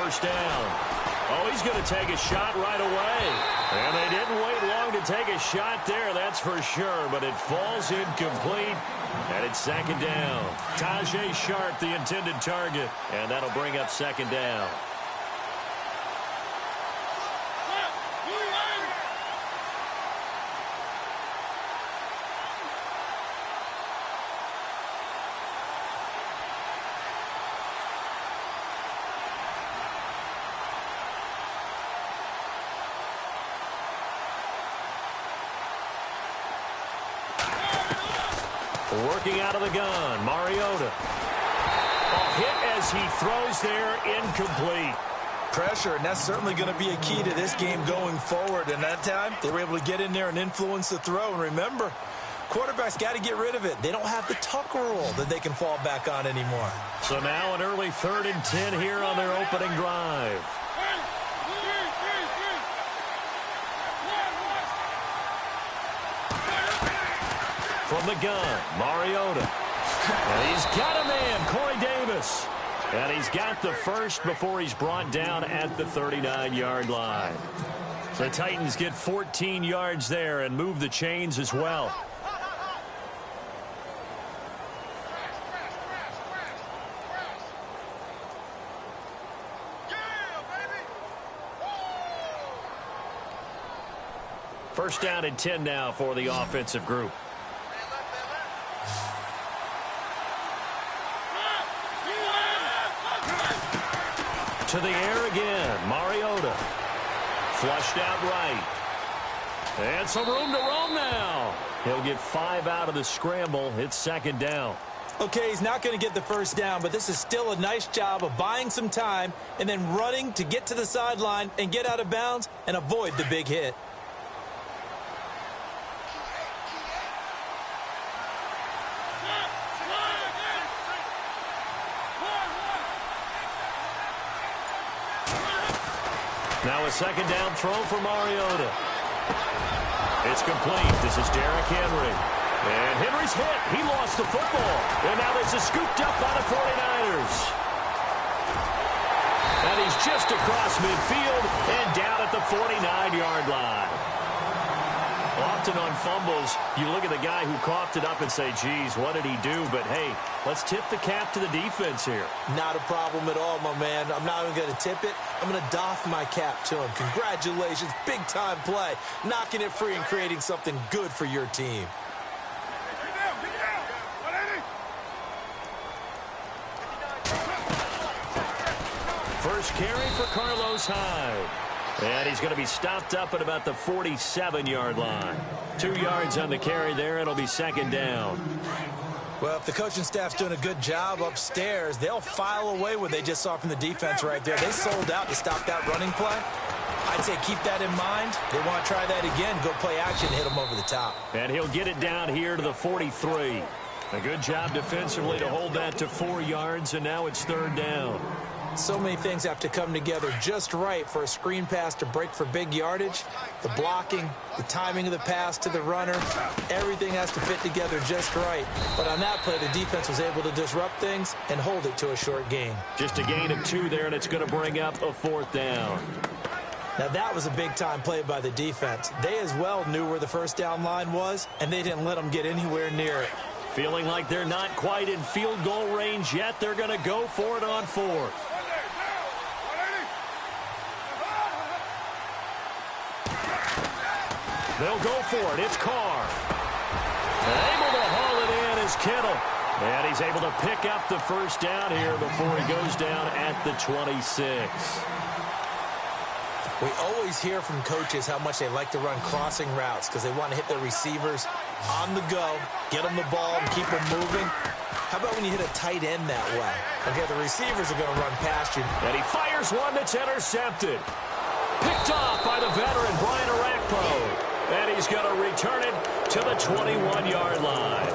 first down. Oh, he's going to take a shot right away. And they didn't wait long to take a shot there, that's for sure. But it falls incomplete, and it's second down. Tajay Sharp, the intended target, and that'll bring up second down. Working out of the gun, Mariota. A hit as he throws there, incomplete. Pressure, and that's certainly going to be a key to this game going forward. And that time, they were able to get in there and influence the throw. And remember, quarterbacks got to get rid of it. They don't have the Tucker rule that they can fall back on anymore. So now an early 3rd and 10 here on their opening drive. From the gun, Mariota. And he's got a man, Corey Davis. And he's got the first before he's brought down at the 39-yard line. The Titans get 14 yards there and move the chains as well. First down and 10 now for the offensive group. To the air again, Mariota. Flushed out right. And some room to roam now. He'll get 5 out of the scramble. It's second down. Okay, he's not going to get the first down, but this is still a nice job of buying some time and then running to get to the sideline and get out of bounds and avoid the big hit. Now a second down throw for Mariota. It's complete. This is Derrick Henry. And Henry's hit. He lost the football. And now this is scooped up by the 49ers. And he's just across midfield and down at the 49-yard line. Often on fumbles, you look at the guy who coughed it up and say, geez, what did he do? But, hey, let's tip the cap to the defense here. Not a problem at all, my man. I'm not even going to tip it. I'm going to doff my cap to him. Congratulations. Big-time play. Knocking it free and creating something good for your team. First carry for Carlos Hyde. And he's going to be stopped up at about the 47-yard line. 2 yards on the carry there. It'll be second down. Well, if the coaching staff's doing a good job upstairs, they'll file away what they just saw from the defense right there. They sold out to stop that running play. I'd say keep that in mind. They want to try that again, go play action, hit them over the top. And he'll get it down here to the 43. A good job defensively to hold that to 4 yards, and now it's third down. So many things have to come together just right for a screen pass to break for big yardage. The blocking, the timing of the pass to the runner, everything has to fit together just right. But on that play, the defense was able to disrupt things and hold it to a short gain. Just a gain of 2 there, and it's going to bring up a fourth down. Now, that was a big-time play by the defense. They as well knew where the first down line was, and they didn't let them get anywhere near it. Feeling like they're not quite in field goal range yet, they're going to go for it on fourth. They'll go for it. It's Carr. And able to haul it in is Kittle. And he's able to pick up the first down here before he goes down at the 26. We always hear from coaches how much they like to run crossing routes because they want to hit their receivers on the go, get them the ball, and keep them moving. How about when you hit a tight end that way? Okay, the receivers are going to run past you. And he fires one that's intercepted. Picked off by the veteran, Brian Orakpo. And he's going to return it to the 21-yard line.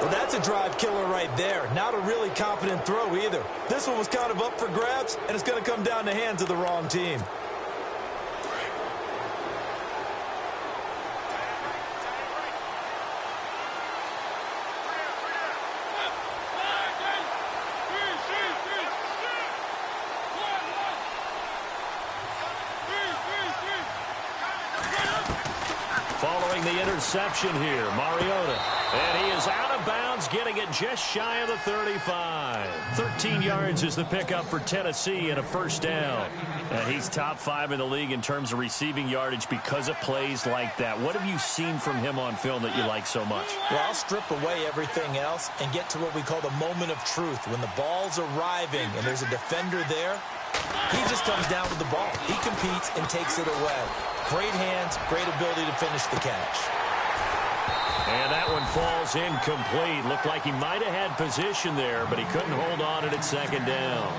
Well, that's a drive killer right there. Not a really confident throw either. This one was kind of up for grabs, and it's going to come down the hands of the wrong team. the interception here, Mariota. And he is out of bounds, getting it just shy of the 35. 13 yards is the pickup for Tennessee and a first down. And he's top 5 in the league in terms of receiving yardage because of plays like that. What have you seen from him on film that you like so much? Well, I'll strip away everything else and get to what we call the moment of truth. When the ball's arriving and there's a defender there, he just comes down with the ball. He competes and takes it away. Great hands, great ability to finish the catch. And that one falls incomplete. Looked like he might have had position there, but he couldn't hold on at second down.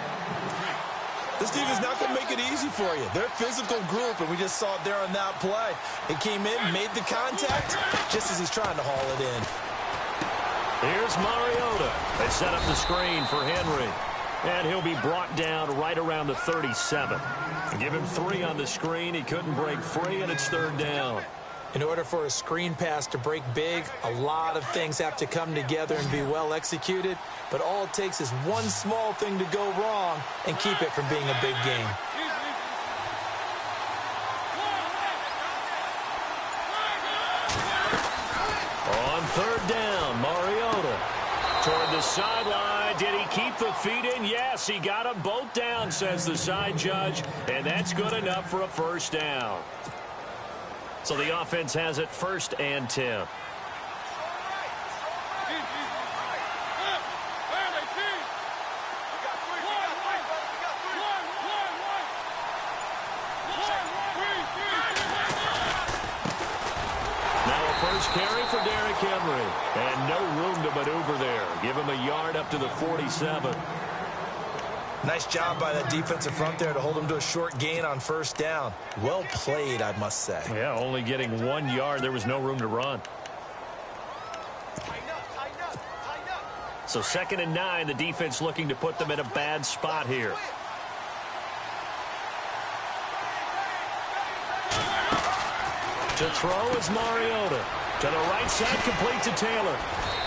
This team is not going to make it easy for you. They're a physical group, and we just saw it there on that play. It came in, made the contact, just as he's trying to haul it in. Here's Mariota. They set up the screen for Henry. And he'll be brought down right around the 37. Give him 3 on the screen. He couldn't break free, and it's third down. In order for a screen pass to break big, a lot of things have to come together and be well executed. But all it takes is one small thing to go wrong and keep it from being a big game. On third down, Mariota toward the sideline. Did he keep the feet in? Yes, he got them both down, says the side judge. And that's good enough for a first down. So the offense has it 1st and 10. First carry for Derrick Henry. And no room to maneuver there. Give him a yard up to the 47. Nice job by that defensive front there to hold him to a short gain on first down. Well played, I must say. Yeah, only getting 1 yard. There was no room to run. So 2nd and 9, the defense looking to put them in a bad spot here. To throw is Mariota. To the right side, complete to Taylor.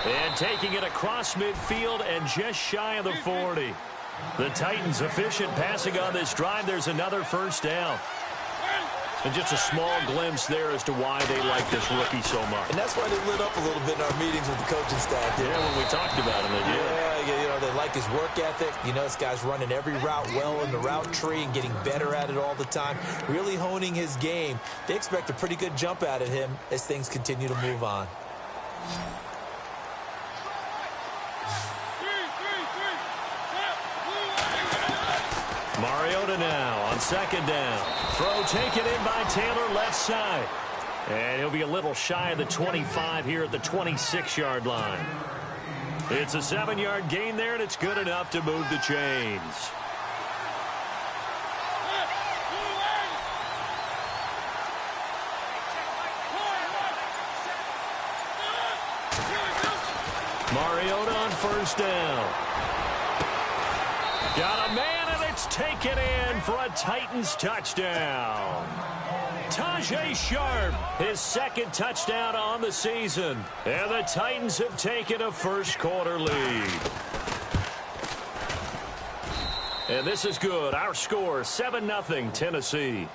And taking it across midfield and just shy of the 40. The Titans efficient passing on this drive. There's another first down. And just a small glimpse there as to why they like this rookie so much. And that's why they lit up a little bit in our meetings with the coaching staff. Yeah, when we talked about him, they did. Yeah, you know, they like his work ethic. You know, this guy's running every route well in the route tree and getting better at it all the time. Really honing his game. They expect a pretty good jump out of him as things continue to move on. Mariota now on 2nd down. Throw taken in by Taylor left side. And he'll be a little shy of the 25 here at the 26-yard line. It's a 7-yard gain there, and it's good enough to move the chains. Mariota on first down. Got a man, and it's taken in for a Titans touchdown. Tajay Sharp, his 2nd touchdown on the season. And the Titans have taken a first-quarter lead. And this is good. Our score, 7-0 Tennessee.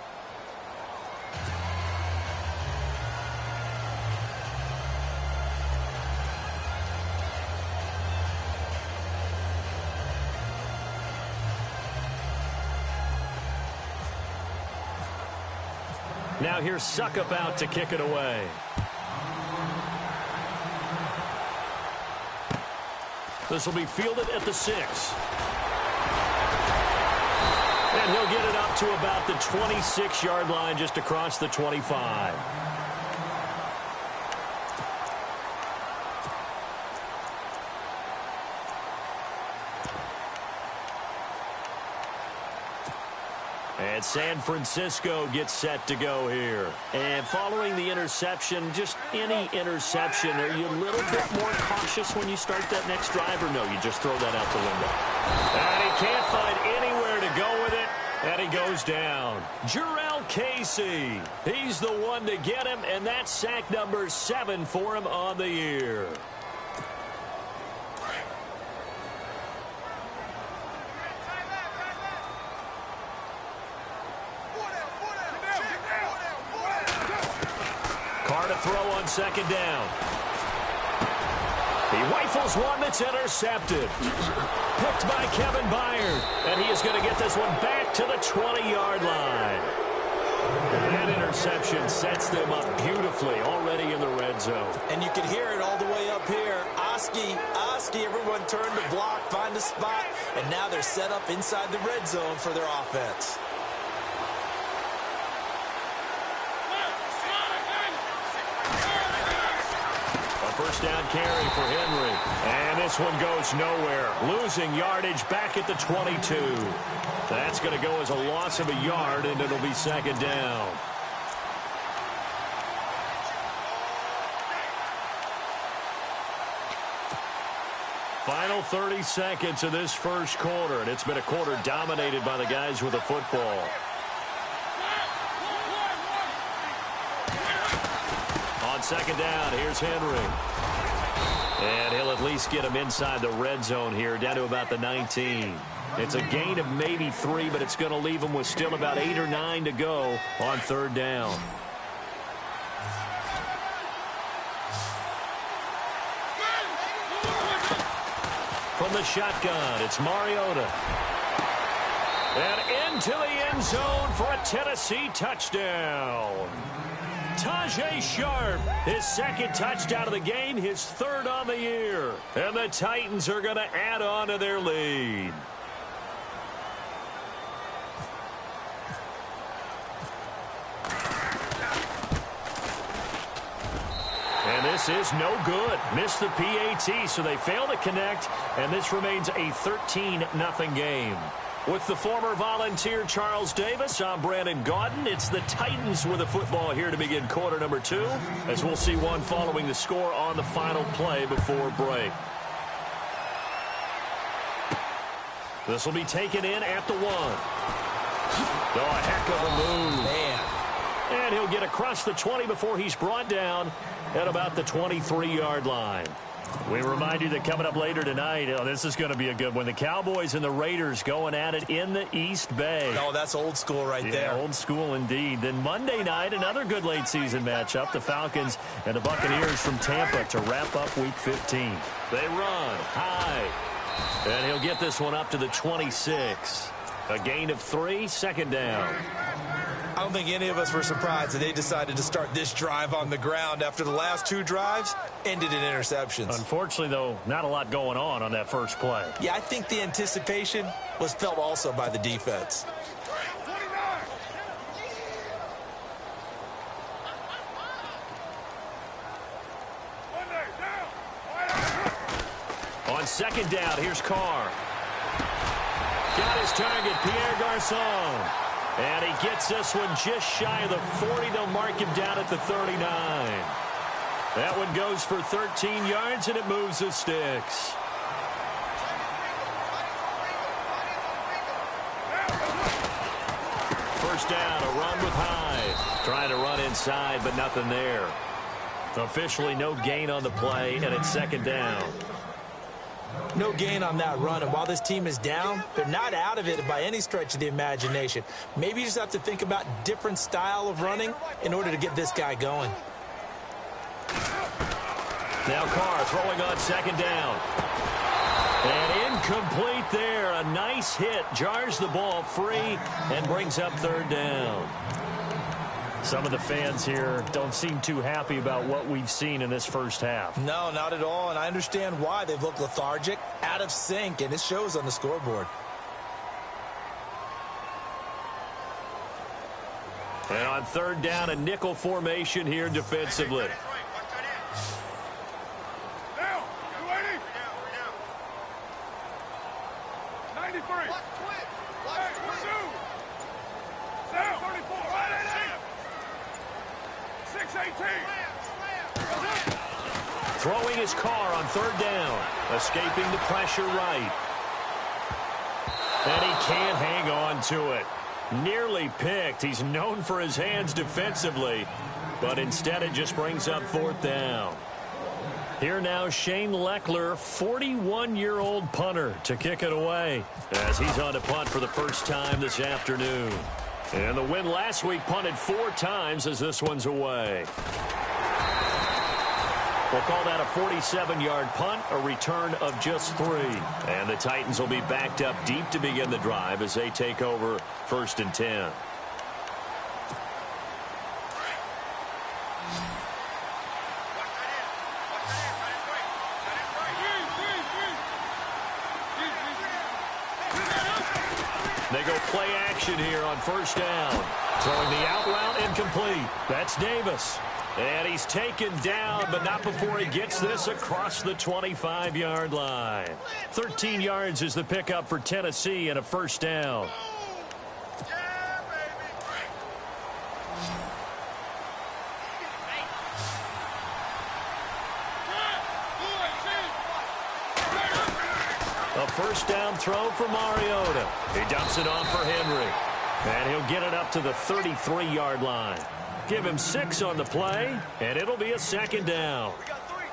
Now here's Suckup out to kick it away. This will be fielded at the 6. And he'll get it up to about the 26-yard line, just across the 25. And San Francisco gets set to go here. And following the interception, just any interception, are you a little bit more cautious when you start that next drive, or no, you just throw that out the window? And he can't find anywhere to go with it, and he goes down. Jarrell Casey, he's the one to get him, and that's sack number 7 for him on the year. throw on second down. He rifles one that's intercepted. Picked by Kevin Byard. And he is going to get this one back to the 20-yard line. That interception sets them up beautifully already in the red zone. And you can hear it all the way up here. Oski, everyone turned to block, find a spot, and now they're set up inside the red zone for their offense. First down carry for Henry. And this one goes nowhere. Losing yardage back at the 22. That's going to go as a loss of a yard, and it'll be second down. Final 30 seconds of this first quarter, and it's been a quarter dominated by the guys with the football. On second down, here's Henry. And he'll at least get him inside the red zone here, down to about the 19. It's a gain of maybe 3, but it's going to leave him with still about 8 or 9 to go on third down. From the shotgun, it's Mariota. And into the end zone for a Tennessee touchdown. Tajay Sharp, his second touchdown of the game, his third on the year. And the Titans are going to add on to their lead. And this is no good. Missed the PAT, so they fail to connect, and this remains a 13-0 game. With the former Volunteer Charles Davis, I'm Brandon Gaudin. It's the Titans with the football here to begin quarter number 2, as we'll see one following the score on the final play before break. This will be taken in at the 1. Oh, a heck of a move. Man. And he'll get across the 20 before he's brought down at about the 23-yard line. We remind you that coming up later tonight, this is going to be a good one. The Cowboys and the Raiders going at it in the East Bay. Oh, that's old school right there. Old school indeed. Then Monday night, another good late season matchup. The Falcons and the Buccaneers from Tampa to wrap up Week 15. They run high. And he'll get this one up to the 26. A gain of 3, second down. I don't think any of us were surprised that they decided to start this drive on the ground after the last 2 drives ended in interceptions. Unfortunately, though, not a lot going on that first play. Yeah, I think the anticipation was felt also by the defense. On second down, here's Carr. Got his target, Pierre Garçon. And he gets this one just shy of the 40. They'll mark him down at the 39. That one goes for 13 yards, and it moves the sticks. First down, a run with Hyde. Trying to run inside, but nothing there. Officially no gain on the play, and it's second down. No gain on that run, and while this team is down, they're not out of it by any stretch of the imagination. Maybe you just have to think about different style of running in order to get this guy going. Now Carr throwing on second down. And incomplete there. A nice hit. Jars the ball free and brings up third down. Some of the fans here don't seem too happy about what we've seen in this first half. No, not at all, and I understand why. They've looked lethargic, out of sync, and it shows on the scoreboard. And on third down, a nickel formation here defensively. Throwing his Carr on third down. Escaping the pressure right. And he can't hang on to it. Nearly picked. He's known for his hands defensively. But instead it just brings up fourth down. Here now Shane Leckler, 41-year-old punter, to kick it away. As he's on to punt for the first time this afternoon. And the win last week punted 4 times as this one's away. We'll call that a 47-yard punt, a return of just 3. And the Titans will be backed up deep to begin the drive as they take over 1st and 10. They go play action here on 1st down. Throwing the out route incomplete. That's Davis. And he's taken down, but not before he gets this across the 25-yard line. 13 yards is the pickup for Tennessee and a 1st down. A 1st down throw for Mariota. He dumps it off for Henry. And he'll get it up to the 33-yard line. Give him 6 on the play, and it'll be a 2nd down.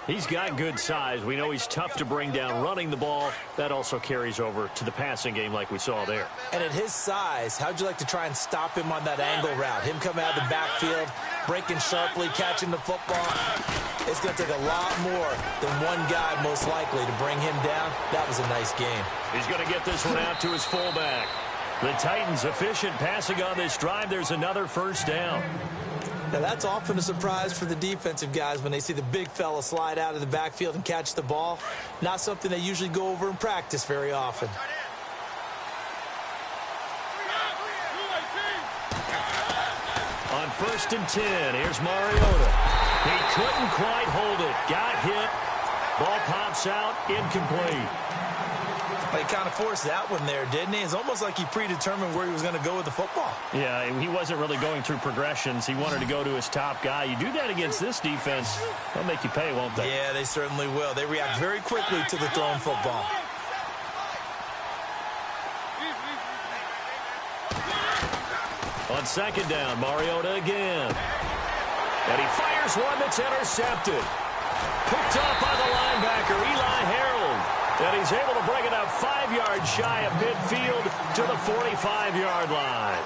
He's got good size. We know he's tough to bring down running the ball. That also carries over to the passing game like we saw there. And at his size, how'd you like to try and stop him on that angle route? Him coming out of the backfield, breaking sharply, catching the football. It's going to take a lot more than one guy most likely to bring him down. That was a nice game. He's going to get this one out to his fullback. The Titans efficient passing on this drive. There's another 1st down. Now, that's often a surprise for the defensive guys when they see the big fella slide out of the backfield and catch the ball. Not something they usually go over in practice very often. On 1st and 10, here's Mariota. He couldn't quite hold it. Got hit. Ball pops out, incomplete. He kind of forced that one there, didn't he? It's almost like he predetermined where he was going to go with the football. Yeah, he wasn't really going through progressions. He wanted to go to his top guy. You do that against this defense, they'll make you pay, won't they? Yeah, they certainly will. They react very quickly to the thrown football. On 2nd down, Mariota again. And he fires one that's intercepted. Picked off by the linebacker, Eli Harold. And he's able to bring it up 5 yards shy of midfield to the 45-yard line.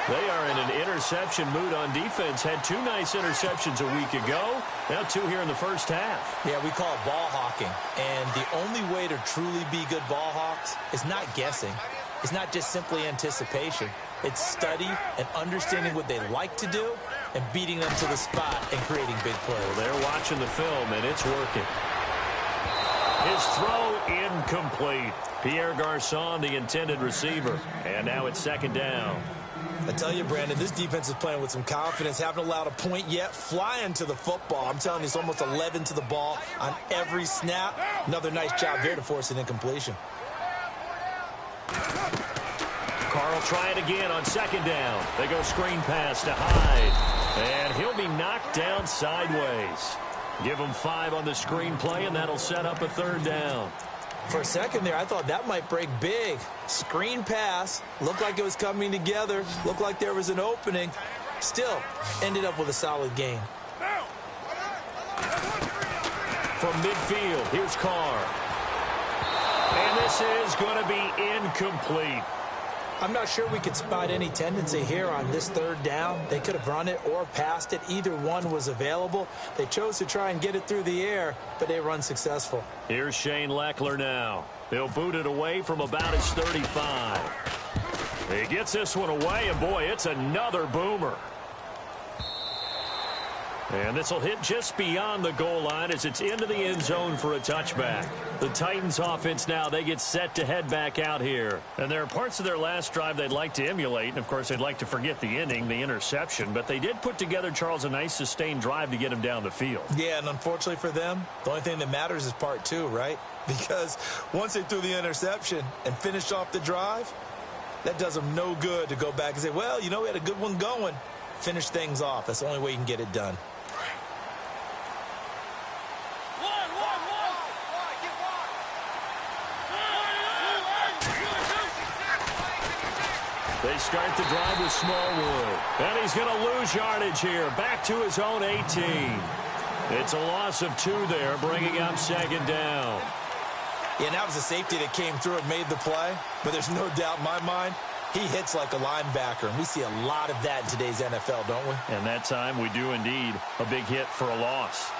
They are in an interception mood on defense. Had 2 nice interceptions a week ago. Now 2 here in the 1st half. Yeah, we call it ball hawking. And the only way to truly be good ball hawks is not guessing. It's not just simply anticipation. It's study and understanding what they like to do and beating them to the spot and creating big plays. Well, they're watching the film, and it's working. His throw incomplete. Pierre Garçon, the intended receiver. And now it's 2nd down. I tell you, Brandon, this defense is playing with some confidence. Haven't allowed a point yet. Flying to the football. I'm telling you, it's almost 11 to the ball on every snap. Another nice job there to force an incompletion. Carr will try it again on 2nd down. They go screen pass to Hyde. And he'll be knocked down sideways. Give him 5 on the screen play, and that'll set up a 3rd down. For a second there, I thought that might break big. Screen pass. Looked like it was coming together. Looked like there was an opening. Still, ended up with a solid game. From midfield, here's Carr. And this is going to be incomplete. I'm not sure we could spot any tendency here on this 3rd down. They could have run it or passed it. Either one was available. They chose to try and get it through the air, but they were unsuccessful. Here's Shane Leckler now. He'll boot it away from about his 35. He gets this one away, and boy, it's another boomer. And this will hit just beyond the goal line as it's into the end zone for a touchback. The Titans offense now, they get set to head back out here. And there are parts of their last drive they'd like to emulate. And, of course, they'd like to forget the inning, the interception. But they did put together, Charles, a nice sustained drive to get him down the field. Yeah, and unfortunately for them, the only thing that matters is part 2, right? Because once they threw the interception and finished off the drive, that does them no good to go back and say, well, you know, we had a good one going. Finish things off. That's the only way you can get it done. They start the drive with Smallwood. And he's going to lose yardage here. Back to his own 18. It's a loss of 2 there, bringing up 2nd down. Yeah, and that was a safety that came through and made the play. But there's no doubt in my mind, he hits like a linebacker. And we see a lot of that in today's NFL, don't we? And that time we do indeed. A big hit for a loss.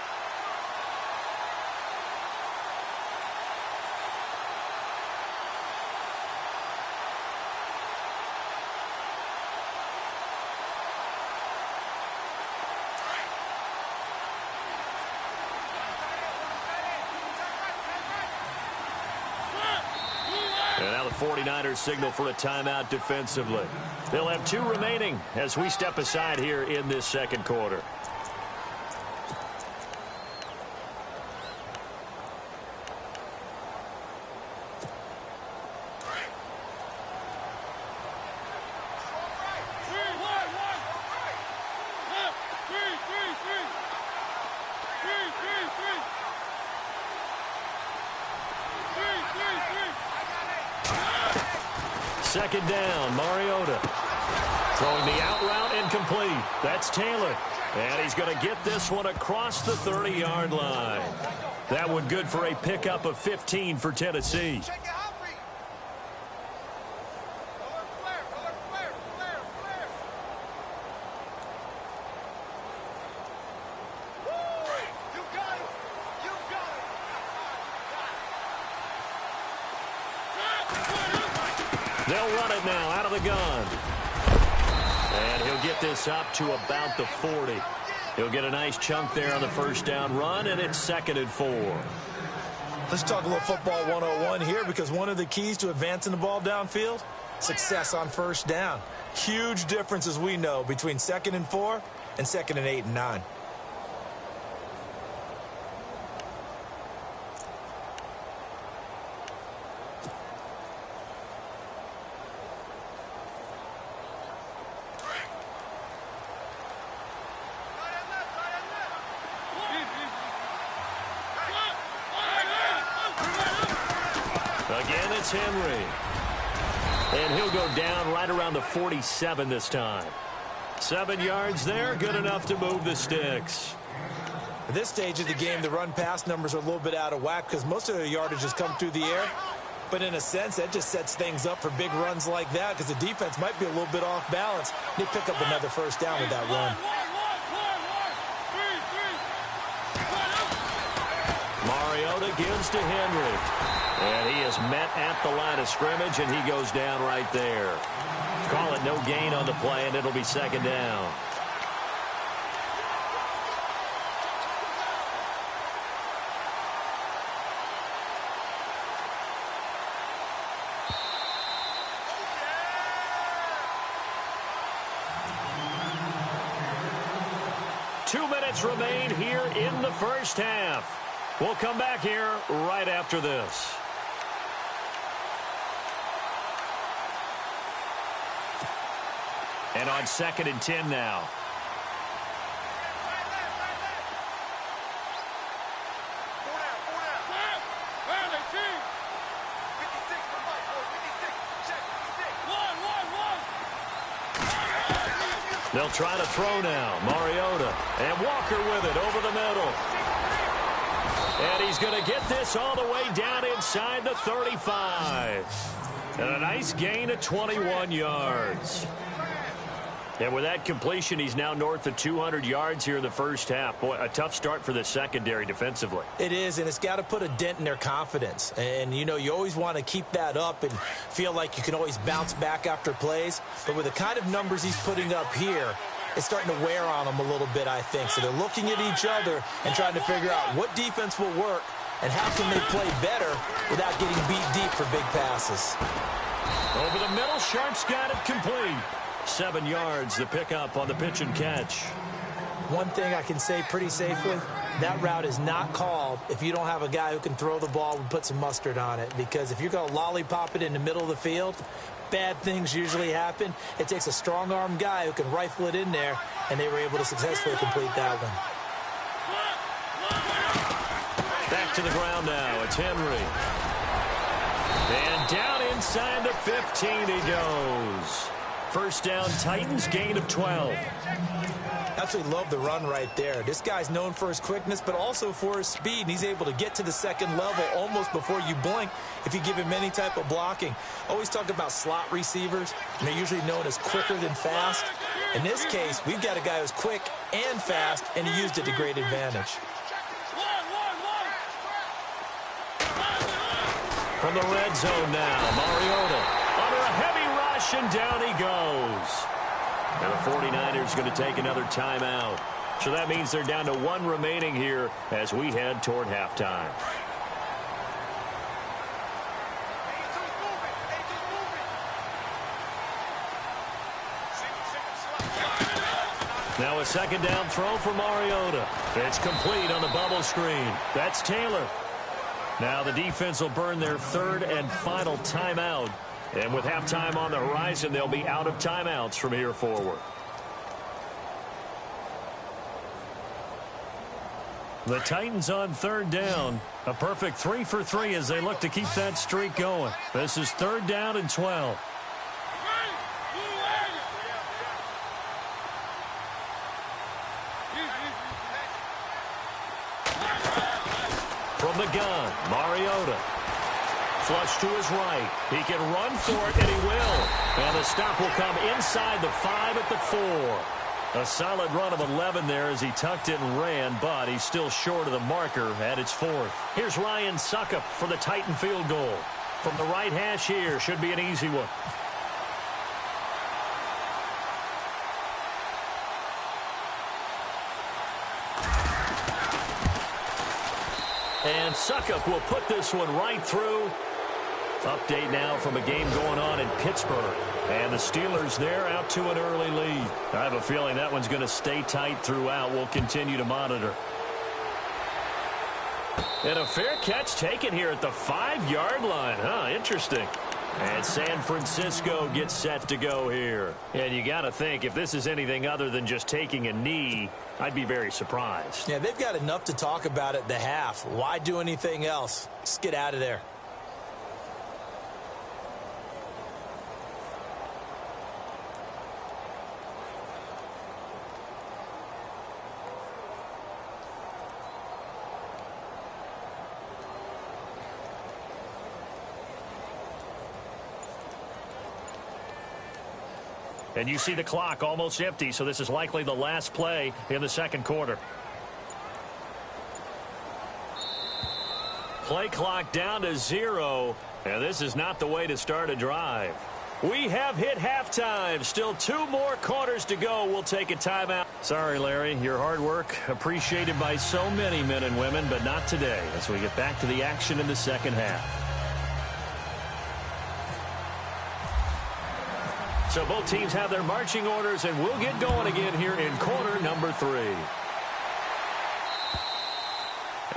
49ers signal for a timeout defensively. They'll have 2 remaining as we step aside here in this second quarter. Second down, Mariota. Throwing the out route incomplete. That's Taylor. And he's going to get this one across the 30-yard line. That one good for a pickup of 15 for Tennessee. They'll run it now out of the gun. And he'll get this up to about the 40. He'll get a nice chunk there on the first down run, and it's 2nd and 4. Let's talk a little football 101 here, because one of the keys to advancing the ball downfield, success on first down. Huge difference, as we know, between 2nd and 4 and 2nd and 8 and 9. Again, it's Henry. And he'll go down right around the 47 this time. 7 yards there, good enough to move the sticks. At this stage of the game, the run-pass numbers are a little bit out of whack because most of their yardage has come through the air. But in a sense, that just sets things up for big runs like that because the defense might be a little bit off balance. They pick up another first down with that run. Mariota gives to Henry. And he is met at the line of scrimmage, and he goes down right there. Call it no gain on the play, and it'll be 2nd down. Two minutes remain here in the first half. We'll come back here right after this. And on 2nd and 10 now. They'll try to throw now. Mariota and Walker with it over the middle. And he's going to get this all the way down inside the 35. And a nice gain of 21 yards. And with that completion, he's now north of 200 yards here in the first half. Boy, a tough start for the secondary defensively. It is, and it's got to put a dent in their confidence. And, you know, you always want to keep that up and feel like you can always bounce back after plays. But with the kind of numbers he's putting up here, it's starting to wear on them a little bit, I think. So they're looking at each other and trying to figure out what defense will work and how can they play better without getting beat deep for big passes. Over the middle, Sharp's got it complete. 7 yards, the pickup on the pitch and catch. One thing I can say pretty safely, that route is not called if you don't have a guy who can throw the ball and put some mustard on it. Because if you're going to lollipop it in the middle of the field, bad things usually happen. It takes a strong-arm guy who can rifle it in there, and they were able to successfully complete that one. Back to the ground now. It's Henry. And down inside the 15 he goes. First down, Titans, gain of 12. Absolutely love the run right there. This guy's known for his quickness, but also for his speed, and he's able to get to the second level almost before you blink if you give him any type of blocking. Always talk about slot receivers, and they're usually known as quicker than fast. In this case, we've got a guy who's quick and fast, and he used it to great advantage. From the red zone now, Mariota under a heavy rush, and down he goes. And the 49ers going to take another timeout. So that means they're down to 1 remaining here as we head toward halftime. Now a second down throw for Mariota. It's complete on the bubble screen. That's Taylor. Now the defense will burn their third and final timeout. And with halftime on the horizon, they'll be out of timeouts from here forward. The Titans on third down. A perfect 3 for 3 as they look to keep that streak going. This is third down and 12. From the gun, Mariota. Flush to his right. He can run for it, and he will. And the stop will come inside the 5 at the 4. A solid run of 11 there as he tucked it and ran, but he's still short of the marker at its 4th. Here's Ryan Suckup for the Titan field goal. From the right hash here, should be an easy one. And Suckup will put this one right through. Update now from a game going on in Pittsburgh. And the Steelers there out to an early lead. I have a feeling that one's going to stay tight throughout. We'll continue to monitor. And a fair catch taken here at the 5-yard line. Interesting. And San Francisco gets set to go here. And you got to think, if this is anything other than just taking a knee, I'd be very surprised. Yeah, they've got enough to talk about at the half. Why do anything else? Just get out of there. And you see the clock almost empty, so this is likely the last play in the second quarter. Play clock down to 0, and this is not the way to start a drive. We have hit halftime. Still 2 more quarters to go. We'll take a timeout. Sorry, Larry. Your hard work appreciated by so many men and women, but not today as we get back to the action in the second half. So both teams have their marching orders, and we'll get going again here in quarter number 3.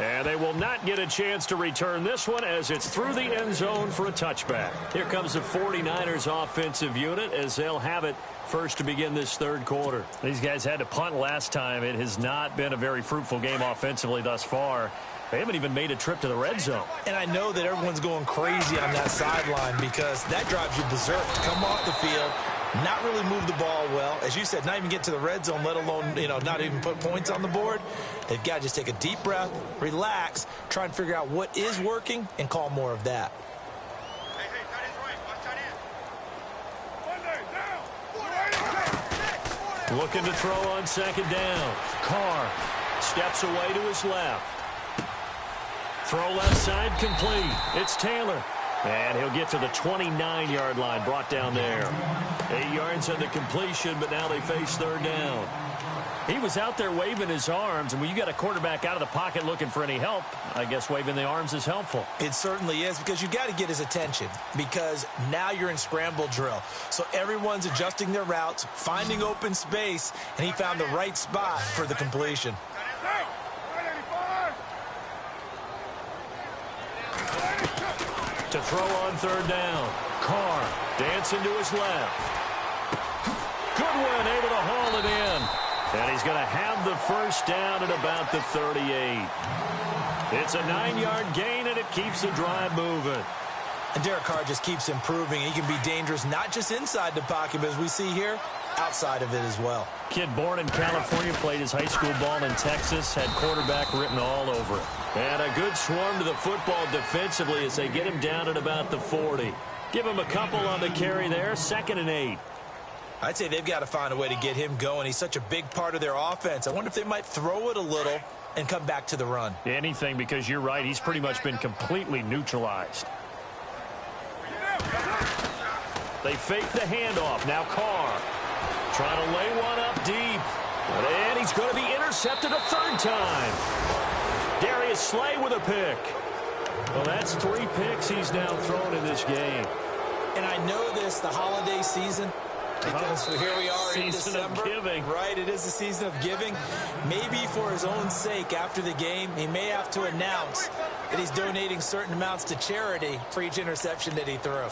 And they will not get a chance to return this one as it's through the end zone for a touchback. Here comes the 49ers offensive unit as they'll have it first to begin this third quarter. These guys had to punt last time. It has not been a very fruitful game offensively thus far. They haven't even made a trip to the red zone. And I know that everyone's going crazy on that sideline because that drives you berserk to come off the field, not really move the ball well. As you said, not even get to the red zone, let alone, not even put points on the board. They've got to just take a deep breath, relax, try and figure out what is working, and call more of that. Looking to throw on second down. Carr steps away to his left. Throw left side complete. It's Taylor. And he'll get to the 29-yard line, brought down there. 8 yards on the completion, but now they face third down. He was out there waving his arms, and when you got a quarterback out of the pocket looking for any help, I guess waving the arms is helpful. It certainly is, because you got to get his attention, because now you're in scramble drill. So everyone's adjusting their routes, finding open space, and he found the right spot for the completion. To throw on third down. Carr dancing to his left. Goodwin able to haul it in. And he's going to have the first down at about the 38. It's a 9-yard gain, and it keeps the drive moving. And Derek Carr just keeps improving. He can be dangerous not just inside the pocket, but as we see here, outside of it as well. Kid born in California, played his high school ball in Texas, had quarterback written all over it. And a good swarm to the football defensively as they get him down at about the 40. Give him a couple on the carry there, 2nd and 8. I'd say they've got to find a way to get him going. He's such a big part of their offense. I wonder if they might throw it a little and come back to the run. Anything, because you're right, he's pretty much been completely neutralized. They fake the handoff. Now Carr trying to lay one up deep. And he's going to be intercepted a third time. Darius Slay with a pick. Well, that's 3 picks he's now thrown in this game. And I know this, the holiday season, Because here we are in December. Season of giving. Right, it is the season of giving. Maybe for his own sake after the game, he may have to announce that he's donating certain amounts to charity for each interception that he threw.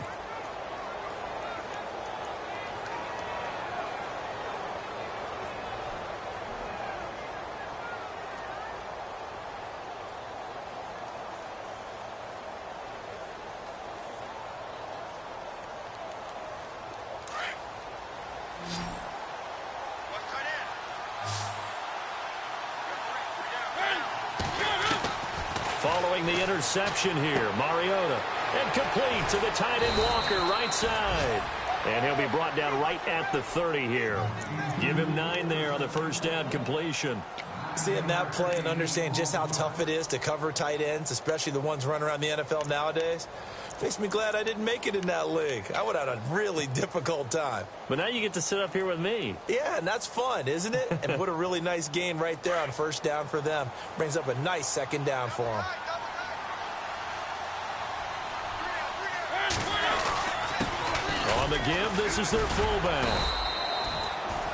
Following the interception here, Mariota. And complete to the tight end Walker, right side. And he'll be brought down right at the 30 here. Give him 9 there on the first down completion. Seeing that play and understand just how tough it is to cover tight ends, especially the ones running around the NFL nowadays, makes me glad I didn't make it in that league. I would have had a really difficult time. But now you get to sit up here with me. Yeah, and that's fun, isn't it? And put a really nice gain right there on first down for them. Brings up a nice second down for them. On the give, this is their fullback.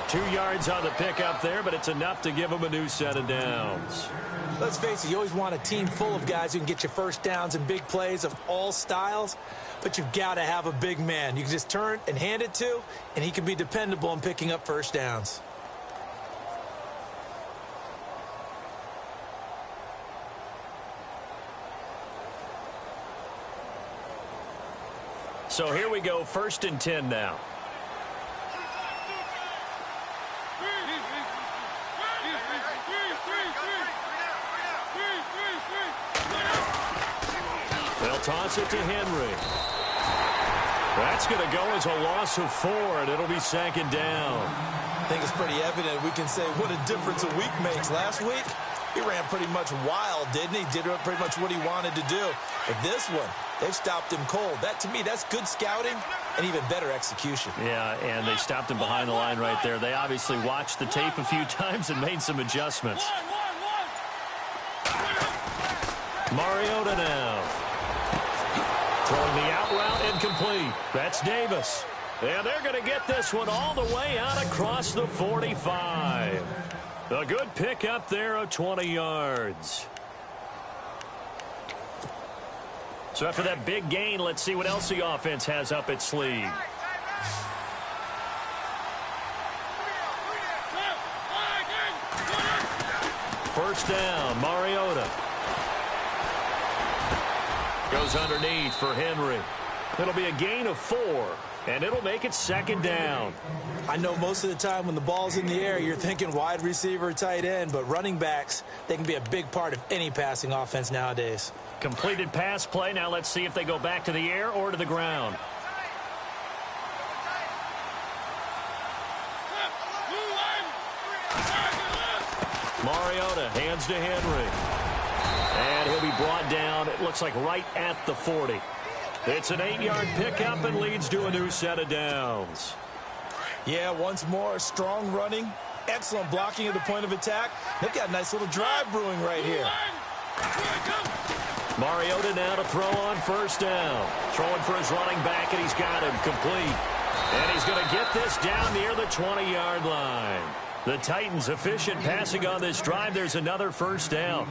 2 yards on the pickup there, but it's enough to give them a new set of downs. Let's face it, you always want a team full of guys who can get you first downs and big plays of all styles, but you've got to have a big man you can just turn and hand it to, and he can be dependable in picking up first downs. So here we go, 1st and 10 now. They'll toss it to Henry. That's going to go as a loss of 4, and it'll be 2nd down. I think it's pretty evident. We can say what a difference a week makes. Last week, he ran pretty much wild, didn't he? Did pretty much what he wanted to do. But this one, they've stopped him cold. That, to me, that's good scouting and even better execution. Yeah, and they stopped him behind the line right there. They obviously watched the tape a few times and made some adjustments. Mariota now. Throwing the out route incomplete. That's Davis. And they're going to get this one all the way out across the 45. A good pick up there of 20 yards. So after that big gain, let's see what else the offense has up its sleeve. First down, Mariota. Goes underneath for Henry. It'll be a gain of 4, and it'll make it 2nd down. I know most of the time when the ball's in the air, you're thinking wide receiver, tight end, but running backs, they can be a big part of any passing offense nowadays. Completed pass play. Now let's see if they go back to the air or to the ground. Mariota hands to Henry. And he'll be brought down, it looks like right at the 40. It's an 8-yard pickup and leads to a new set of downs. Yeah, once more, strong running, excellent blocking at the point of attack. They've got a nice little drive brewing right here. Mariota now to throw on first down. Throwing for his running back, and he's got him complete. And he's going to get this down near the 20-yard line. The Titans efficient passing on this drive. There's another first down.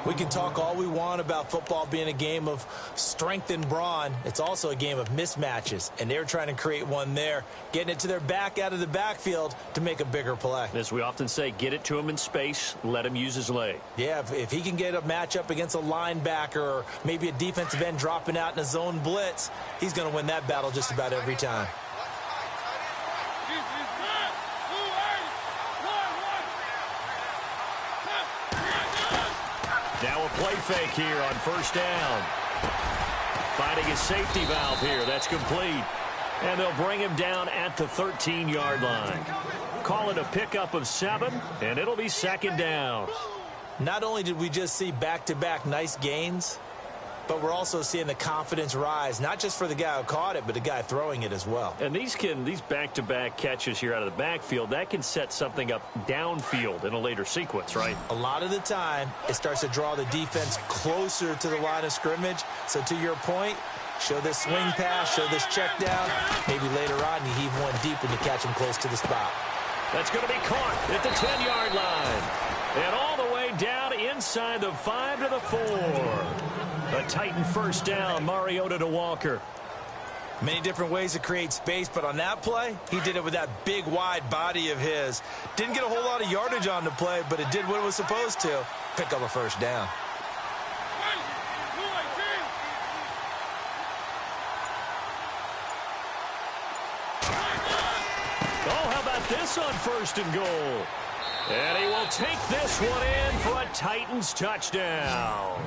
We can talk all we want about football being a game of strength and brawn. It's also a game of mismatches, and they're trying to create one there, getting it to their back out of the backfield to make a bigger play. As we often say, get it to him in space, let him use his leg. Yeah, if he can get a matchup against a linebacker or maybe a defensive end dropping out in a zone blitz, he's going to win that battle just about every time. Now a play fake here on first down. Finding his safety valve here. That's complete. And they'll bring him down at the 13-yard line. Call it a pickup of 7, and it'll be 2nd down. Not only did we just see back-to-back nice gains, but we're also seeing the confidence rise, not just for the guy who caught it, but the guy throwing it as well. And these back-to-back catches here out of the backfield, that can set something up downfield in a later sequence, right? A lot of the time, it starts to draw the defense closer to the line of scrimmage. So to your point, Show this swing pass, show this check down. Maybe later on you heave one deep when you catch him close to the spot. That's going to be caught at the 10-yard line. And all the way down inside the 5 to the 4. A Titan first down, Mariota to Walker. Many different ways to create space, but on that play, he did it with that big, wide body of his. Didn't get a whole lot of yardage on the play, but it did what it was supposed to. Pick up a first down. Oh, how about this on 1st and goal? And he will take this one in for a Titans touchdown.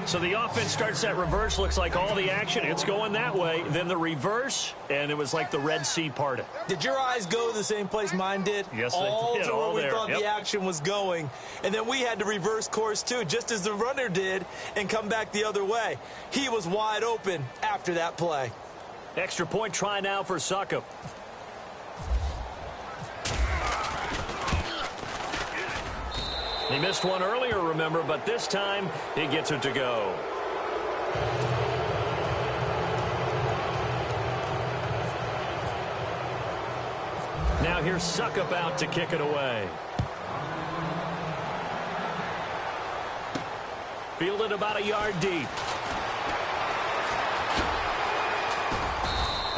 So the offense starts that reverse. Looks like all the action, it's going that way. Then the reverse, and it was like the Red Sea parted. Did your eyes go the same place mine did? Yes, they did. To where we there. thought the action was going. And then we had to reverse course, too, just as the runner did, and come back the other way. He was wide open after that play. Extra point try now for Succop. He missed one earlier, remember, but this time he gets it to go. Now here's Succop out to kick it away. Fielded about a yard deep.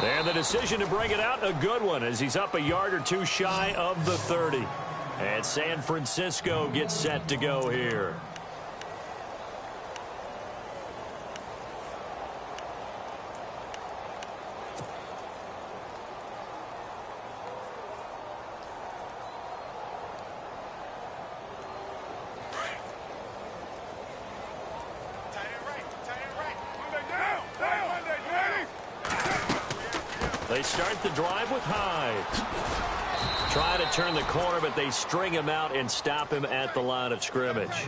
And the decision to bring it out, a good one, as he's up a yard or two shy of the 30. And San Francisco gets set to go here. They start the drive with Hyde. Try to turn the corner, but they string him out and stop him at the line of scrimmage.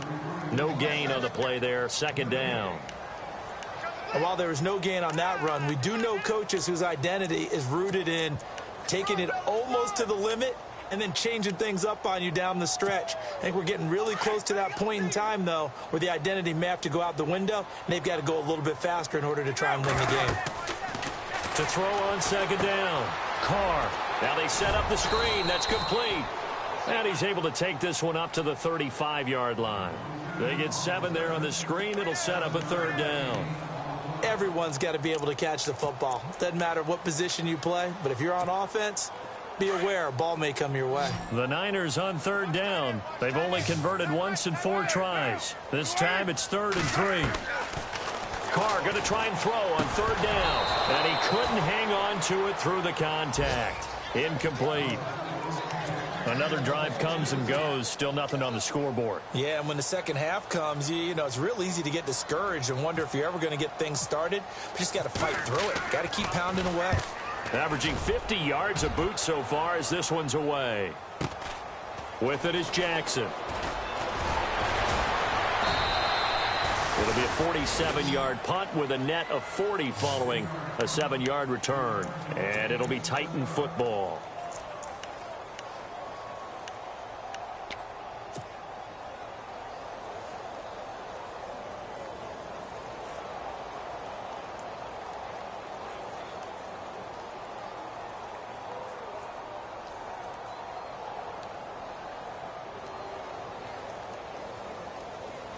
No gain on the play there. 2nd down. And while there was no gain on that run, we do know coaches whose identity is rooted in taking it almost to the limit and then changing things up on you down the stretch. I think we're getting really close to that point in time, though, where the identity may have to go out the window, and they've got to go a little bit faster in order to try and win the game. To throw on 2nd down. Carr. Now they set up the screen. That's complete. And he's able to take this one up to the 35-yard line. They get 7 there on the screen. It'll set up a 3rd down. Everyone's got to be able to catch the football. Doesn't matter what position you play, but if you're on offense, be aware a ball may come your way. The Niners on 3rd down. They've only converted once in 4 tries. This time it's 3rd and 3. Carr going to try and throw on 3rd down. And he couldn't hang on to it through the contact. Incomplete. Another drive comes and goes. Still nothing on the scoreboard. Yeah, and when the second half comes, you know, it's real easy to get discouraged and wonder if you're ever going to get things started. You just got to fight through it. Got to keep pounding away. Averaging 50 yards a boot so far as this one's away. With it is Jackson. It'll be a 47-yard punt with a net of 40 following a 7-yard return. And it'll be Titan football.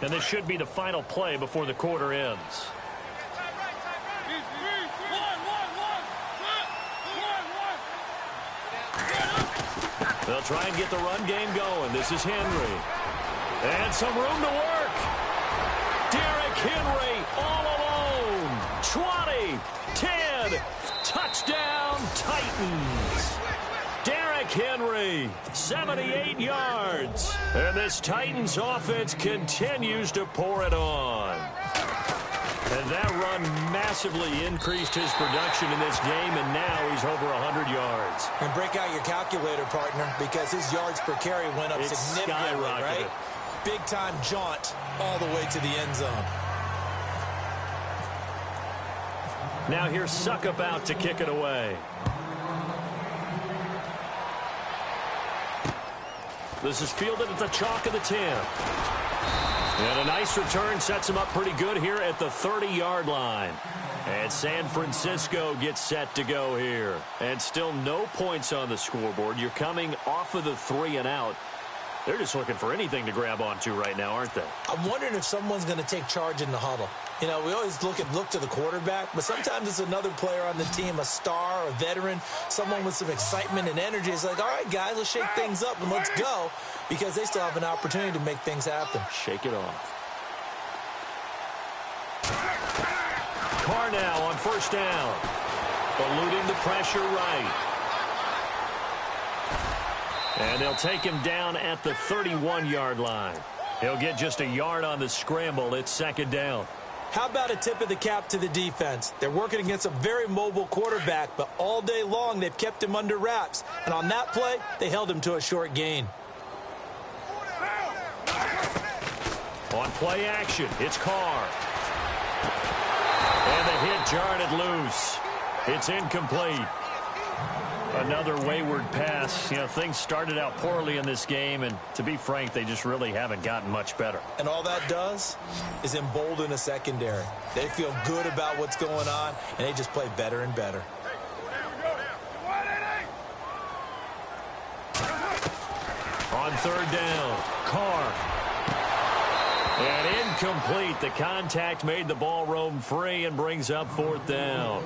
And this should be the final play before the quarter ends. They'll try and get the run game going. This is Henry. And some room to work. Derrick Henry all alone. 20, 10, touchdown Titans. Derrick Henry, 78 yards. And this Titans offense continues to pour it on. And that run massively increased his production in this game, and now he's over 100 yards. And break out your calculator, partner, because his yards per carry went up significantly, right? Big-time jaunt all the way to the end zone. Now here's Succop out to kick it away. This is fielded at the chalk of the 10. And a nice return sets him up pretty good here at the 30-yard line. And San Francisco gets set to go here. And still no points on the scoreboard. You're coming off of the 3-and-out. They're just looking for anything to grab onto right now, aren't they? I'm wondering if someone's going to take charge in the huddle. You know, we always look to the quarterback, but sometimes it's another player on the team, a star, a veteran, someone with some excitement and energy. It's like, all right, guys, let's shake things up and let's go, because they still have an opportunity to make things happen. Shake it off. Carr now on first down. Eluding the pressure right. And they'll take him down at the 31-yard line. He'll get just a yard on the scramble. It's second down. How about a tip of the cap to the defense? They're working against a very mobile quarterback, but all day long they've kept him under wraps. And on that play, they held him to a short gain. On play action, it's Carr. And the hit jarred it loose. It's incomplete. Another wayward pass. You know, things started out poorly in this game, and to be frank, they just really haven't gotten much better. And all that does is embolden a secondary. They feel good about what's going on, and they just play better and better. On third down, Carr. And incomplete. The contact made the ball roam free and brings up fourth down.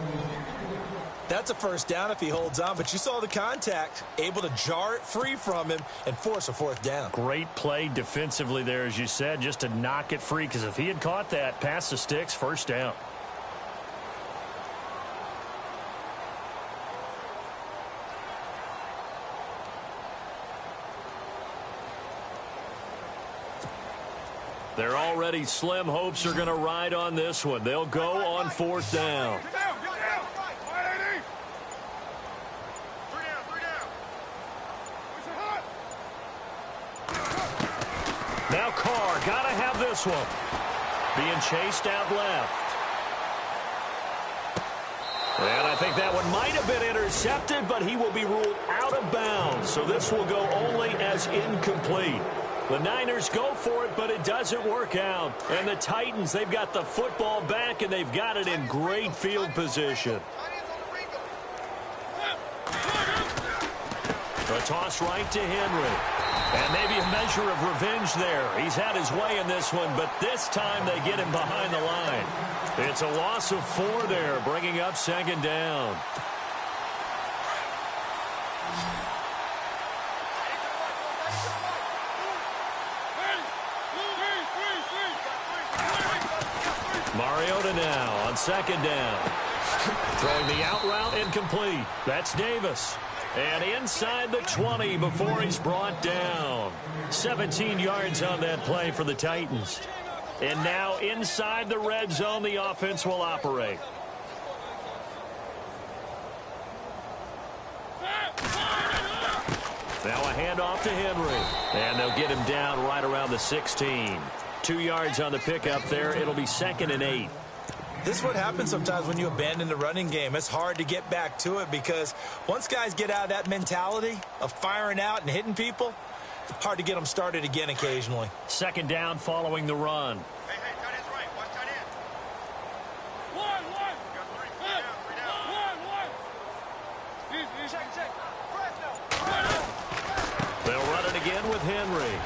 That's a first down if he holds on, but you saw the contact, able to jar it free from him and force a fourth down. Great play defensively there, as you said, just to knock it free, because if he had caught that, past the sticks, first down. Their already slim hopes are going to ride on this one. They'll go on fourth down. Now Carr, got to have this one. Being chased out left. And I think that one might have been intercepted, but he will be ruled out of bounds. So this will go only as incomplete. The Niners go for it, but it doesn't work out. And the Titans, they've got the football back, and they've got it in great field position. A toss right to Henry. And maybe a measure of revenge there. He's had his way in this one, but this time they get him behind the line. It's a loss of 4 there, bringing up second down. Mariota now on second down. Throwing the out route incomplete. That's Davis. And inside the 20 before he's brought down. 17 yards on that play for the Titans. And now inside the red zone, the offense will operate. Now a handoff to Henry. And they'll get him down right around the 16. 2 yards on the pickup there. It'll be 2nd and 8. This is what happens sometimes when you abandon the running game. It's hard to get back to it because once guys get out of that mentality of firing out and hitting people, it's hard to get them started again occasionally. Second down following the run. Hey, tight end's right. Watch tight end. Check. They'll run it again with Henry.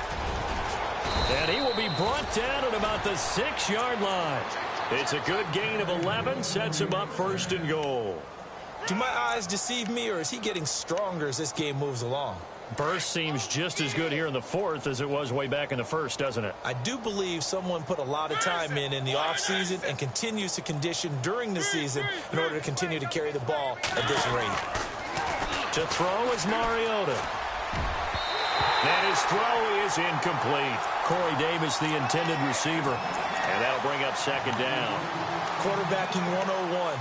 And he will be brought down at about the 6-yard line. It's a good gain of 11, sets him up 1st and goal. Do my eyes deceive me, or is he getting stronger as this game moves along? Burst seems just as good here in the 4th as it was way back in the 1st, doesn't it? I do believe someone put a lot of time in the offseason and continues to condition during the season in order to continue to carry the ball at this rate. To throw is Mariota. And his throw is incomplete. Corey Davis, the intended receiver. And that'll bring up second down. Quarterbacking 101.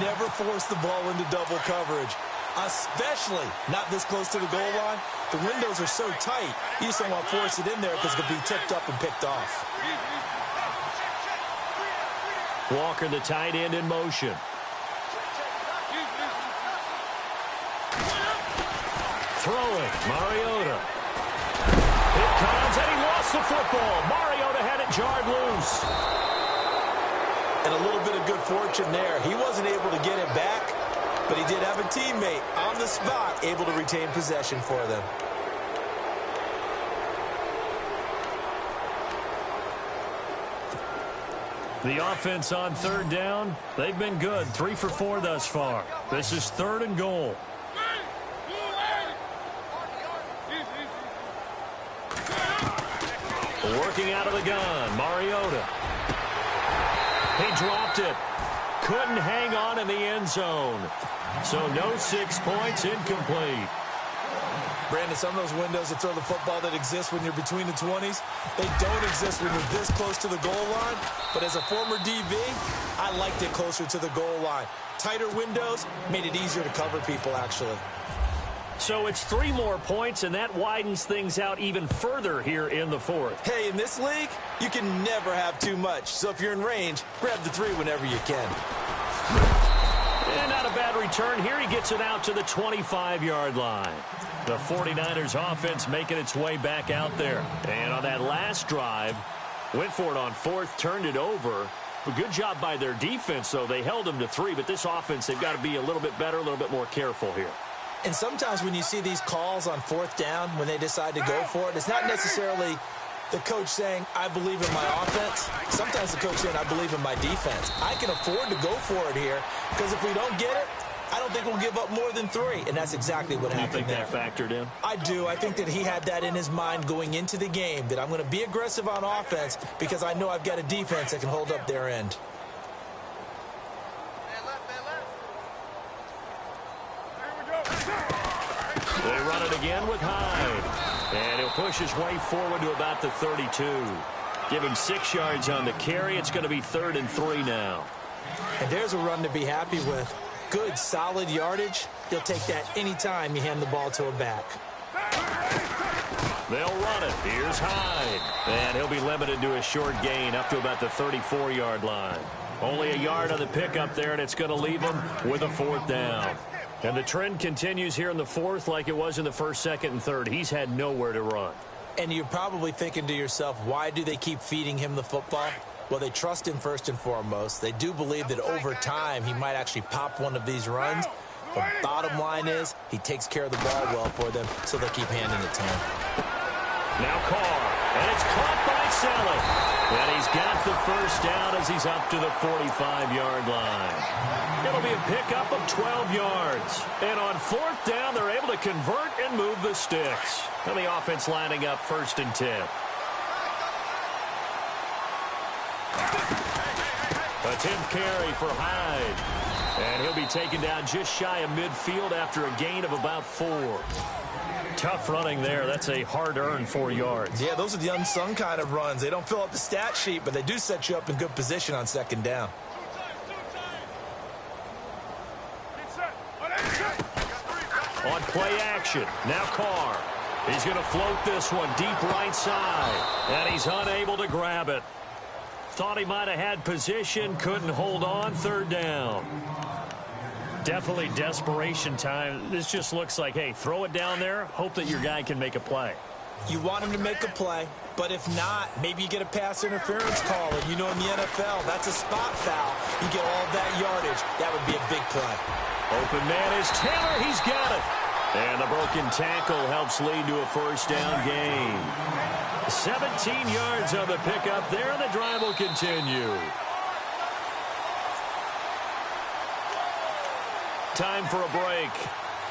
Never force the ball into double coverage, especially not this close to the goal line. The windows are so tight, you just don't want to force it in there because it could be tipped up and picked off. Walker, the tight end, in motion. Throwing, Mariota. It comes, and he lost the football. Mariota had it jarred loose. And a little bit of good fortune there. He wasn't able to get it back, but he did have a teammate on the spot able to retain possession for them. The offense on third down, they've been good. 3 for 4 thus far. This is 3rd and goal. Working out of the gun, Mariota. He dropped it. Couldn't hang on in the end zone. So no 6 points, incomplete. Brandon, some of those windows that throw the football that exist when you're between the 20s, they don't exist when you're this close to the goal line. But as a former DB, I liked it closer to the goal line. Tighter windows made it easier to cover people, actually. So it's 3 more points, and that widens things out even further here in the 4th. Hey, in this league, you can never have too much. So if you're in range, grab the 3 whenever you can. And not a bad return here. He gets it out to the 25-yard line. The 49ers offense making its way back out there. And on that last drive, went for it on 4th, turned it over. A good job by their defense, though. They held them to 3, but this offense, they've got to be a little bit better, a little bit more careful here. And sometimes when you see these calls on 4th down, when they decide to go for it, it's not necessarily the coach saying, I believe in my offense. Sometimes the coach saying, I believe in my defense. I can afford to go for it here because if we don't get it, I don't think we'll give up more than 3, and that's exactly what happened there. You think that factored in? I do. I think that he had that in his mind going into the game, that I'm going to be aggressive on offense because I know I've got a defense that can hold up their end. They run it again with Hyde. And he'll push his way forward to about the 32. Give him 6 yards on the carry. It's going to be 3rd and 3 now. And there's a run to be happy with. Good, solid yardage. He'll take that anytime you hand the ball to a back. They'll run it. Here's Hyde. And he'll be limited to a short gain up to about the 34-yard line. Only a yard on the pickup there, and it's going to leave him with a 4th down. And the trend continues here in the 4th like it was in the 1st, 2nd, and 3rd. He's had nowhere to run. And you're probably thinking to yourself, why do they keep feeding him the football? Well, they trust him first and foremost. They do believe that over time he might actually pop one of these runs. The bottom line is he takes care of the ball well for them, so they'll keep handing it to him. Now Carr, and it's caught by Saleh. And he's got the 1st down as he's up to the 45-yard line. It'll be a pickup of 12 yards. And on 4th down, they're able to convert and move the sticks. And the offense lining up 1st and 10. A 10th carry for Hyde. And he'll be taken down just shy of midfield after a gain of about 4. Tough running there. That's a hard-earned 4 yards. Yeah, those are the unsung kind of runs. They don't fill up the stat sheet, but they do set you up in good position on 2nd down. On play action, now Carr. He's going to float this one deep right side, and he's unable to grab it. Thought he might have had position, couldn't hold on, 3rd down. Definitely desperation time. This just looks like, hey, throw it down there, hope that your guy can make a play. You want him to make a play, but if not, maybe you get a pass interference call, and you know in the NFL, that's a spot foul. You get all that yardage. That would be a big play. Open man is Taylor. He's got it. And the broken tackle helps lead to a 1st down gain. 17 yards on the pickup there. The drive will continue. Time for a break.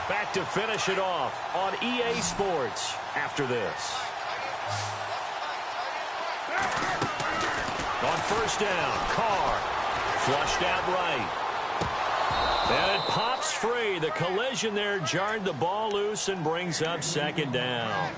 Back to finish it off on EA Sports after this. On 1st down, Carr flushed out right. And it pops free. The collision there jarred the ball loose and brings up 2nd down.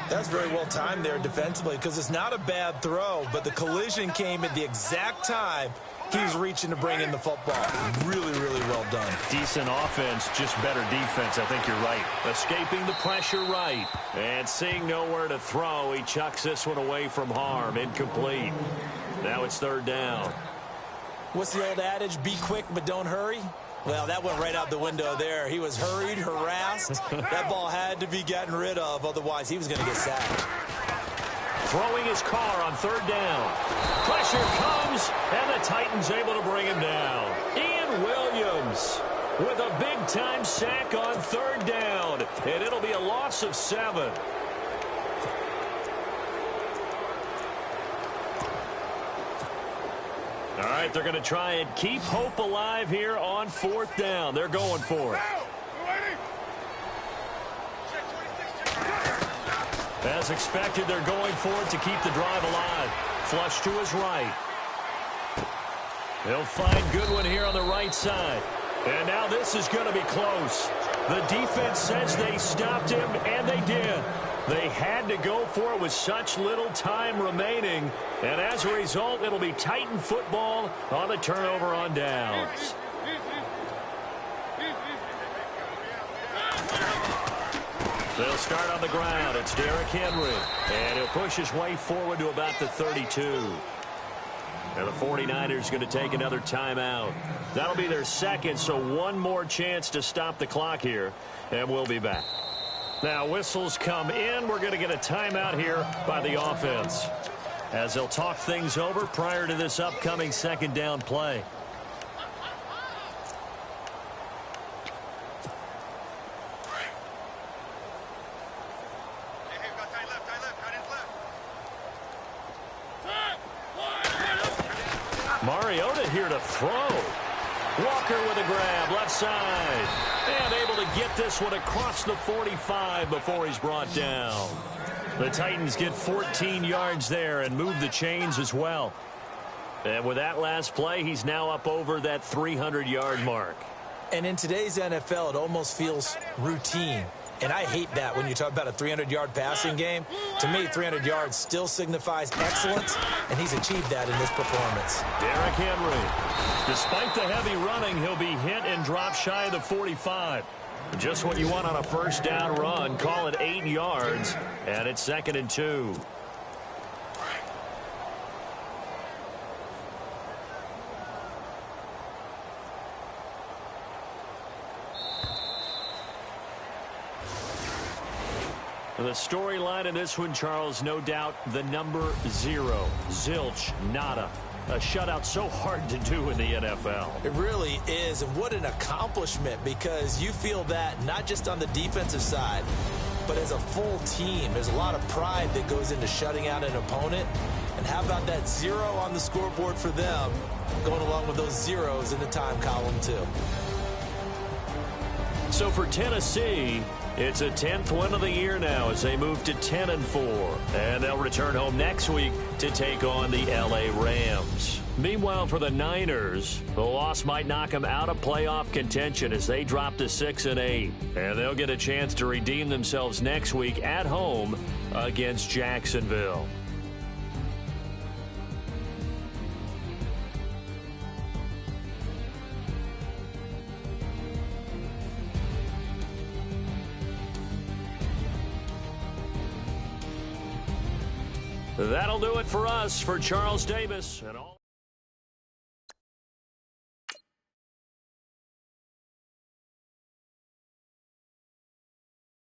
That's very well timed there defensively because it's not a bad throw, but the collision came at the exact time he was reaching to bring in the football. Really, really well done. Decent offense, just better defense. I think you're right. Escaping the pressure right. And seeing nowhere to throw, he chucks this one away from harm. Incomplete. Now it's 3rd down. What's the old adage? Be quick, but don't hurry. Well, that went right out the window there. He was hurried, harassed. That ball had to be gotten rid of, otherwise he was going to get sacked. throwing his car on third down. Pressure comes, and the Titans able to bring him down. Ian Williams with a big-time sack on third down, and it'll be a loss of 7. All right, they're going to try and keep hope alive here on fourth down. They're going for it. As expected, they're going for it to keep the drive alive. Flush to his right. He'll find Goodwin here on the right side. And now this is going to be close. The defense says they stopped him, and they did. They had to go for it with such little time remaining. And as a result, it'll be Titan football on the turnover on downs. They'll start on the ground. It's Derrick Henry. And he'll push his way forward to about the 32. And the 49ers going to take another timeout. That'll be their second, so one more chance to stop the clock here. And we'll be back. Now, whistles come in. We're going to get a timeout here by the offense, as they'll talk things over prior to this upcoming second down play. Mariota here to throw. Walker with a grab, left side. And able to get this one across the 45 before he's brought down. The Titans get 14 yards there and move the chains as well. And with that last play, he's now up over that 300-yard mark. And in today's NFL, it almost feels routine. And I hate that when you talk about a 300-yard passing game. To me, 300 yards still signifies excellence, and he's achieved that in this performance. Derrick Henry. Despite the heavy running, he'll be hit and drop shy of the 45. Just what you want on a first down run. Call it 8 yards, and it's 2nd and 2. The storyline in this one, Charles, no doubt the number 0. Zilch, nada. A shutout so hard to do in the NFL. It really is, and what an accomplishment, because you feel that not just on the defensive side, but as a full team. There's a lot of pride that goes into shutting out an opponent. And how about that 0 on the scoreboard for them, going along with those zeros in the time column, too. So for Tennessee, it's a 10th win of the year now as they move to 10-4. And they'll return home next week to take on the L.A. Rams. Meanwhile, for the Niners, the loss might knock them out of playoff contention as they drop to 6-8. And they'll get a chance to redeem themselves next week at home against Jacksonville. That'll do it for us. For Charles Davis and all.